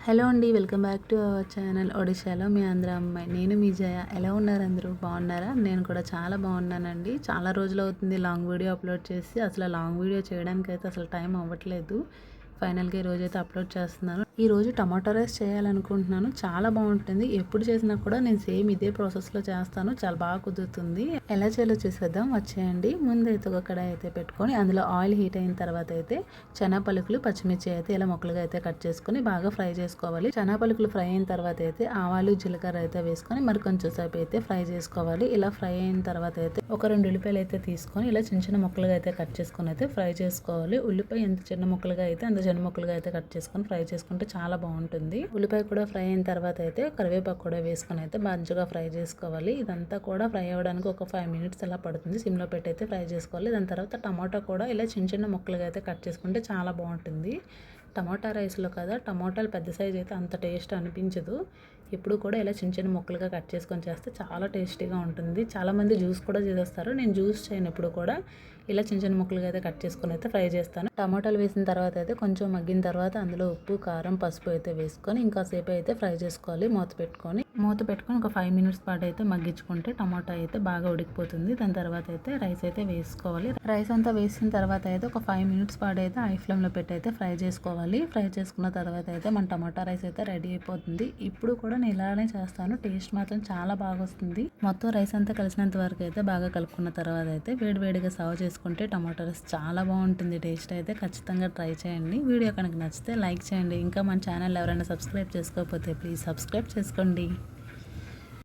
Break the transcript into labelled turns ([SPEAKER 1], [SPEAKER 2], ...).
[SPEAKER 1] Hello అండి. Welcome back to our channel ఒడిశాలో మీ ఆంధ్ర అమ్మాయి. నేను మీ జయ. ఎలా ఉన్నారు అందరూ? బాగున్నారా? నేను కూడా చాలా బాగున్నానండి. చాలా రోజులు అవుతుంది లాంగ్ వీడియో అప్లోడ్ చేసి. అసలు లాంగ్ వీడియో చేయడానికైతే అసలు టైం అవ్వట్లేదు. ఫైనల్గా ఈరోజైతే అప్లోడ్ చేస్తున్నాను. ఈరోజు టమాటో రైస్ చేయాలనుకుంటున్నాను. చాలా బాగుంటుంది. ఎప్పుడు చేసినా కూడా నేను సేమ్ ఇదే ప్రాసెస్లో చేస్తాను. చాలా బాగా కుదురుతుంది. ఎలా చేయాలో చూసేద్దాం, వచ్చేయండి. ముందైతే ఒక కడాయి అయితే పెట్టుకొని అందులో ఆయిల్ హీట్ అయిన తర్వాత అయితే చనా పలుకులు, పచ్చిమిర్చి అయితే ఇలా ముక్కలుగా అయితే కట్ చేసుకొని బాగా ఫ్రై చేసుకోవాలి. చనా పలుకులు ఫ్రై అయిన తర్వాత అయితే ఆవాలు, జీలకర్ర అయితే వేసుకొని మరి కొంచెం సేపు అయితే ఫ్రై చేసుకోవాలి. ఇలా ఫ్రై అయిన తర్వాత అయితే ఒక 2 ఉల్లిపాయలు అయితే తీసుకొని ఇలా చిన్న చిన్న ముక్కలుగా అయితే కట్ చేసుకొని అయితే ఫ్రై చేసుకోవాలి. ఉల్లిపాయ ఎంత చిన్న ముక్కలుగా అయితే అంత చిన్న ముక్కలుగా అయితే కట్ చేసుకొని ఫ్రై చేసుకుంటే చాలా బాగుంటుంది. ఉల్లిపాయ కూడా ఫ్రై అయిన తర్వాత అయితే కరివేపాకు కూడా వేసుకొని అయితే మంచిగా ఫ్రై చేసుకోవాలి. ఇదంతా కూడా ఫ్రై అవ్వడానికి ఒక 5 మినిట్స్ అలా పడుతుంది. సిమ్లో పెట్టి అయితే ఫ్రై చేసుకోవాలి. దాని తర్వాత టమాటా కూడా ఇలా చిన్న చిన్న ముక్కలుగా అయితే కట్ చేసుకుంటే చాలా బాగుంటుంది. టమాటా రైస్లో కదా టమాటాలు పెద్ద సైజ్ అయితే అంత టేస్ట్ అనిపించదు. ఎప్పుడు కూడా ఇలా చిన్న చిన్న ముక్కలుగా కట్ చేసుకొని చేస్తే చాలా టేస్టీగా ఉంటుంది. చాలామంది జ్యూస్ కూడా చేసేస్తారు. నేను జ్యూస్ చేయను, ఎప్పుడు కూడా ఇలా చిన్న చిన్న ముక్కలుగా అయితే కట్ చేసుకొని అయితే ఫ్రై చేస్తాను. టమాటాలు వేసిన తర్వాత అయితే కొంచెం మగ్గిన తర్వాత అందులో ఉప్పు, కారం, పసుపు అయితే వేసుకొని ఇంకాసేపు అయితే ఫ్రై చేసుకోవాలి. మూత పెట్టుకొని ఒక 5 మినిట్స్ పాటు అయితే మగ్గించుకుంటే టమాటా అయితే బాగా ఉడికిపోతుంది. దాని తర్వాత అయితే రైస్ అయితే వేసుకోవాలి. రైస్ అంతా వేసిన తర్వాత అయితే ఒక 5 మినిట్స్ పాటు అయితే హై ఫ్లేమ్లో పెట్టి అయితే ఫ్రై చేసుకోవాలి. ఫ్రై చేసుకున్న తర్వాత అయితే మన టమాటా రైస్ అయితే రెడీ అయిపోతుంది. ఇప్పుడు కూడా నేను ఇలానే చేస్తాను. టేస్ట్ మాత్రం చాలా బాగా వస్తుంది. మొత్తం రైస్ అంతా కలిసినంత వరకు అయితే బాగా కలుపుకున్న తర్వాత అయితే వేడివేడిగా సర్వ్ చేసుకుంటే టమాటా రైస్ చాలా బాగుంటుంది. టేస్ట్ అయితే ఖచ్చితంగా ట్రై చేయండి. వీడియో కనుక నచ్చితే లైక్ చేయండి. ఇంకా మన ఛానల్ ఎవరైనా సబ్స్క్రైబ్ చేసుకోకపోతే ప్లీజ్ సబ్స్క్రైబ్ చేసుకోండి.